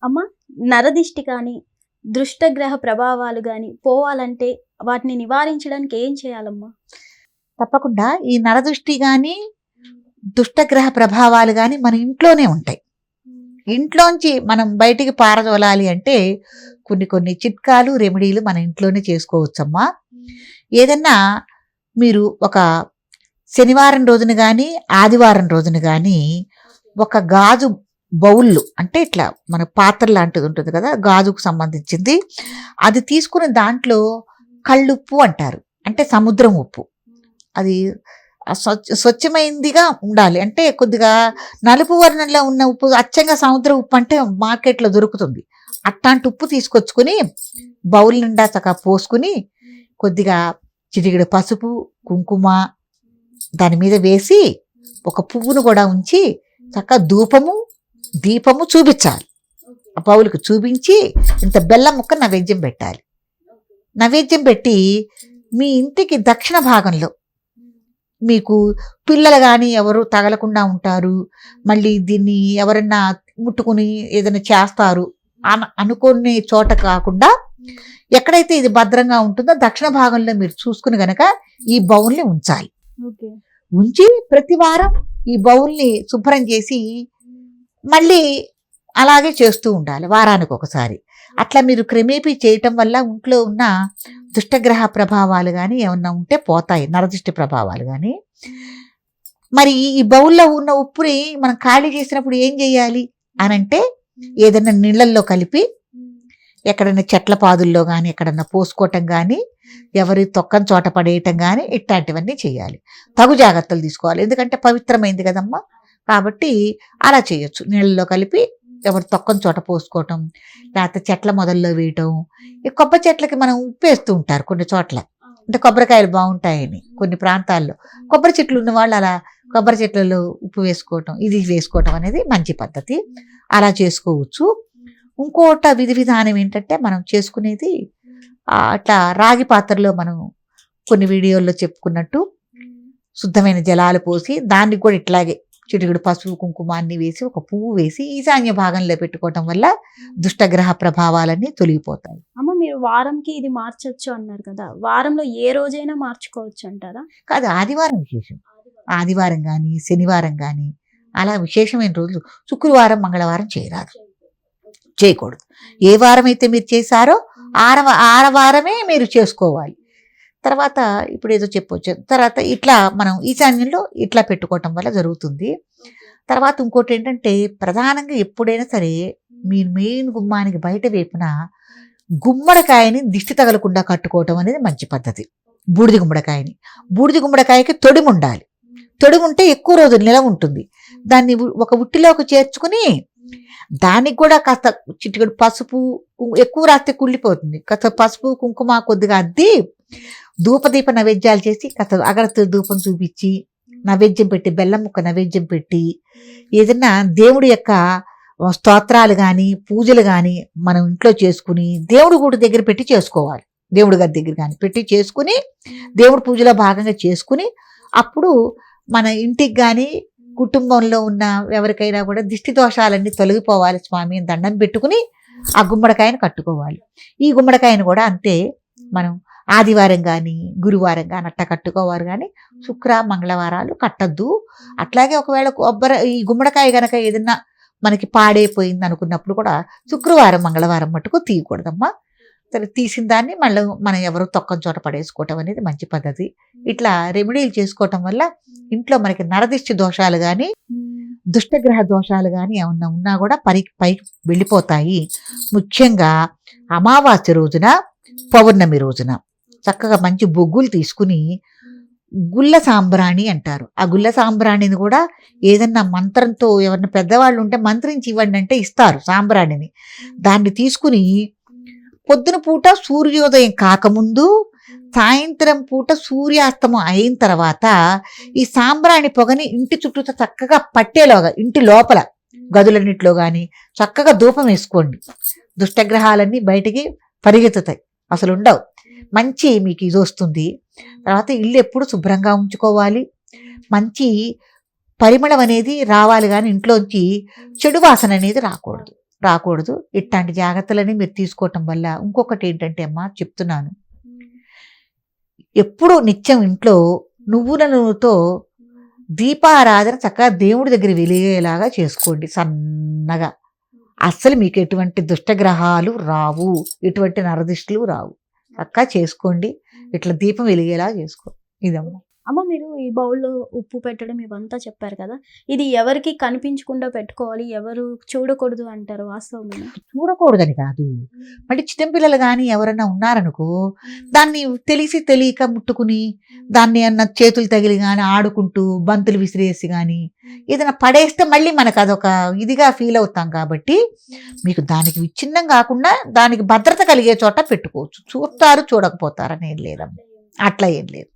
అమ్మ, నరదిష్టి కానీ దృష్టగ్రహ ప్రభావాలు కానీ పోవాలంటే వాటిని నివారించడానికి ఏం చేయాలమ్మా? తప్పకుండా ఈ నరదృష్టి కానీ దుష్టగ్రహ ప్రభావాలు కానీ మన ఇంట్లోనే ఉంటాయి. ఇంట్లోంచి మనం బయటికి పారదోలాలి అంటే కొన్ని చిట్కాలు రెమెడీలు మన ఇంట్లోనే చేసుకోవచ్చమ్మా. ఏదన్నా మీరు ఒక శనివారం రోజున కానీ ఆదివారం రోజున కానీ ఒక గాజు బౌళ్ళు అంటే ఇట్లా మన పాత్ర లాంటిది ఉంటుంది కదా, గాజుకు సంబంధించింది, అది తీసుకుని దాంట్లో కళ్ళుప్పు అంటారు, అంటే సముద్రం ఉప్పు, అది స్వచ్ఛమైందిగా ఉండాలి. అంటే కొద్దిగా నలుపు వర్ణంలో ఉన్న ఉప్పు, అచ్చంగా సముద్ర ఉప్పు అంటే మార్కెట్లో దొరుకుతుంది, అట్లాంటి ఉప్పు తీసుకొచ్చుకొని బౌల్ నిండా చక్కగా పోసుకుని కొద్దిగా చిటికెడు పసుపు కుంకుమ దాని మీద వేసి ఒక పువ్వును కూడా ఉంచి చక్కగా ధూపము దీపము చూపించాలి. ఆ బౌలుకు చూపించి ఇంత బెల్లం ముక్క నైవేద్యం పెట్టాలి. నైవేద్యం పెట్టి మీ ఇంటికి దక్షిణ భాగంలో మీకు పిల్లలు కానీ ఎవరు తగలకుండా ఉంటారు, మళ్ళీ దీన్ని ఎవరన్నా ముట్టుకుని ఏదైనా చేస్తారు అనుకునే చోట కాకుండా ఎక్కడైతే ఇది భద్రంగా ఉంటుందో దక్షిణ భాగంలో మీరు చూసుకుని గనక ఈ బౌల్ని ఉంచాలి. ఉంచి ప్రతి వారం ఈ బౌల్ని శుభ్రం చేసి మళ్ళీ అలాగే చేస్తూ ఉండాలి వారానికి ఒకసారి. అట్లా మీరు క్రమేపీ చేయటం వల్ల ఇంట్లో ఉన్న దుష్టగ్రహ ప్రభావాలు కానీ ఏమన్నా ఉంటే పోతాయి, నరదృష్టి ప్రభావాలు కానీ. మరి ఈ బౌల్లో ఉన్న ఉప్పుని మనం ఖాళీ చేసినప్పుడు ఏం చేయాలి అనంటే ఏదైనా నీళ్ళల్లో కలిపి ఎక్కడైనా చెట్ల పాదుల్లో కానీ ఎక్కడన్నా పోసుకోవటం కానీ ఎవరి తొక్కని చోట పడేయటం కానీ ఇట్లాంటివన్నీ చేయాలి. తగు జాగ్రత్తలు తీసుకోవాలి, ఎందుకంటే పవిత్రమైంది కదమ్మా, కాబట్టి అలా చేయొచ్చు. నీళ్ళలో కలిపి ఎవరి తొక్కని చోట పోసుకోవటం, లేకపోతే చెట్ల మొదల్లో వేయటం. ఈ కొబ్బరి చెట్లకి మనం ఉప్పు వేస్తూ ఉంటారు కొన్ని చోట్ల, అంటే కొబ్బరికాయలు బాగుంటాయని కొన్ని ప్రాంతాల్లో. కొబ్బరి చెట్లు ఉన్న వాళ్ళు అలా కొబ్బరి చెట్లలో ఉప్పు వేసుకోవటం, ఇది వేసుకోవటం అనేది మంచి పద్ధతి, అలా చేసుకోవచ్చు. ఇంకోట విధి విధానం ఏంటంటే మనం చేసుకునేది అట్లా రాగి పాత్రలో మనం కొన్ని వీడియోల్లో చెప్పుకున్నట్టు శుద్ధమైన జలాలు పోసి దాన్ని కూడా ఇట్లాగే చిటికెడు పసుపు కుంకుమాన్ని వేసి ఒక పువ్వు వేసి ఈశాన్య భాగంలో పెట్టుకోవటం వల్ల దుష్టగ్రహ ప్రభావాలన్నీ తొలగిపోతాయి. అమ్మ, మీరు వారంకి ఇది మార్చొచ్చు అన్నారు కదా, వారంలో ఏ రోజైనా మార్చుకోవచ్చు అంటారా? కాదు, ఆదివారం విశేషం. ఆదివారం కానీ శనివారం కానీ అలా విశేషమైన రోజులు, శుక్రవారం మంగళవారం చేయకూడదు. ఏ వారం అయితే మీరు చేశారో ఆరవారమే మీరు చేసుకోవాలి. తర్వాత ఇప్పుడు ఏదో చెప్పవచ్చు, తర్వాత ఇట్లా మనం ఈశాన్యంలో ఇట్లా పెట్టుకోవటం వల్ల జరుగుతుంది. తర్వాత ఇంకోటి ఏంటంటే ప్రధానంగా ఎప్పుడైనా సరే మీరు మెయిన్ గుమ్మానికి బయట వైపున గుమ్మడికాయని దిష్టి తగలకుండా కట్టుకోవటం అనేది మంచి పద్ధతి. బూడిద గుమ్మడికాయకి తొడిము ఉండాలి. తొడిము ఉంటే ఎక్కువ రోజులు నిలవ ఉంటుంది. దాన్ని ఒక ఉట్టిలోకి చేర్చుకుని దానికి కూడా కాస్త చిటికెడు పసుపు, ఎక్కువ రాస్తే కుళ్ళిపోతుంది, కాస్త పసుపు కుంకుమ కొద్దిగా అద్ది ధూపదీప నైవేద్యాలు చేసి కాస్త అగరత్తుల ధూపం చూపించి నైవేద్యం పెట్టి బెల్లం ముక్క నైవేద్యం పెట్టి ఏదైనా దేవుడి యొక్క స్తోత్రాలు కానీ పూజలు కానీ మనం ఇంట్లో చేసుకుని దేవుడి గుడి దగ్గర పెట్టి చేసుకోవాలి. దేవుడి గారి దగ్గర కానీ పెట్టి చేసుకుని దేవుడి పూజలో భాగంగా చేసుకుని అప్పుడు మన ఇంటికి కానీ కుటుంబంలో ఉన్న ఎవరికైనా కూడా దిష్టి దోషాలన్నీ తొలగిపోవాలి స్వామి అని దండం పెట్టుకుని ఆ గుమ్మడికాయను కట్టుకోవాలి. ఈ గుమ్మడికాయను కూడా అంతే, మనం ఆదివారం కానీ గురువారం కానీ అట్ట కట్టుకోవాలి, కానీ శుక్ర మంగళవారాలు కట్టద్దు. అట్లాగే ఒకవేళ ఈ గుమ్మడికాయ కనుక ఏదన్నా మనకి పాడైపోయింది అనుకున్నప్పుడు కూడా శుక్రవారం మంగళవారం మటుకు తీయకూడదమ్మా. సరే, తీసిన దాన్ని మళ్ళీ మనం ఎవరు తొక్కని చోట పడేసుకోవటం అనేది మంచి పద్ధతి. ఇట్లా రెమెడీలు చేసుకోవటం వల్ల ఇంట్లో మనకి నరదిష్టి దోషాలు కానీ దుష్టగ్రహ దోషాలు కానీ ఏమన్నా ఉన్నా కూడా పైకి వెళ్ళిపోతాయి. ముఖ్యంగా అమావాస్య రోజున పౌర్ణమి రోజున చక్కగా మంచి బొగ్గులు తీసుకుని గుల్ల సాంబ్రాణి అంటారు, ఆ గుల్ల సాంబ్రాణిని కూడా ఏదన్నా మంత్రంతో ఎవరిన పెద్దవాళ్ళు ఉంటే మంత్రించి ఇవ్వండి అంటే ఇస్తారు సాంబ్రాణిని. దాన్ని తీసుకుని పొద్దున పూట సూర్యోదయం కాకముందు సాయంత్రం పూట సూర్యాస్తమం అయిన తర్వాత ఈ సాంబ్రాణి పొగని ఇంటి చుట్టూ చక్కగా పట్టేలోగా ఇంటి లోపల గదులన్నింటిలో కానీ చక్కగా ధూపం వేసుకోండి. దుష్టగ్రహాలన్నీ బయటికి పరిగెత్తుతాయి, అసలు ఉండవు. మంచి మీకు ఇది వస్తుంది. తర్వాత ఇల్లు ఎప్పుడు శుభ్రంగా ఉంచుకోవాలి, మంచి పరిమళం అనేది రావాలి, కానీ ఇంట్లోంచి చెడు వాసన అనేది రాకూడదు. రాకూడదు. ఇట్లాంటి జాగ్రత్తలని మీరు తీసుకోవటం వల్ల ఇంకొకటి ఏంటంటే అమ్మా చెప్తున్నాను, ఎప్పుడూ నిత్యం ఇంట్లో నువ్వుల నూనెతో దీపారాధన చక్కగా దేవుడి దగ్గర వెలిగేలాగా చేసుకోండి సన్నగా. అస్సలు మీకు ఎటువంటి దుష్టగ్రహాలు రావు, ఎటువంటి నరదిష్టులు రావు. చక్కగా చేసుకోండి, ఇట్లా దీపం వెలిగేలా చేసుకోండి. ఇదమ్మా. అమ్మ, మీరు ఈ బౌల్లో ఉప్పు పెట్టడం ఇవంతా చెప్పారు కదా, ఇది ఎవరికి కనిపించకుండా పెట్టుకోవాలి, ఎవరు చూడకూడదు అంటారు, వాస్తవమేనా? చూడకూడదని కాదు, మళ్ళీ చిన్నపిల్లలు కానీ ఎవరైనా ఉన్నారనుకో, దాన్ని తెలిసి తెలియక ముట్టుకుని దాన్ని అన్న చేతులు తగిలి కానీ ఆడుకుంటూ బంతులు విసిరేసి కానీ ఏదైనా పడేస్తే మళ్ళీ మనకు అదొక ఇదిగా ఫీల్ అవుతాం. కాబట్టి మీకు దానికి విచ్ఛిన్నం కాకుండా దానికి భద్రత కలిగే చోట పెట్టుకోవచ్చు. చూస్తారు చూడకపోతారని ఏం లేదమ్మా, అట్లా ఏం లేదు.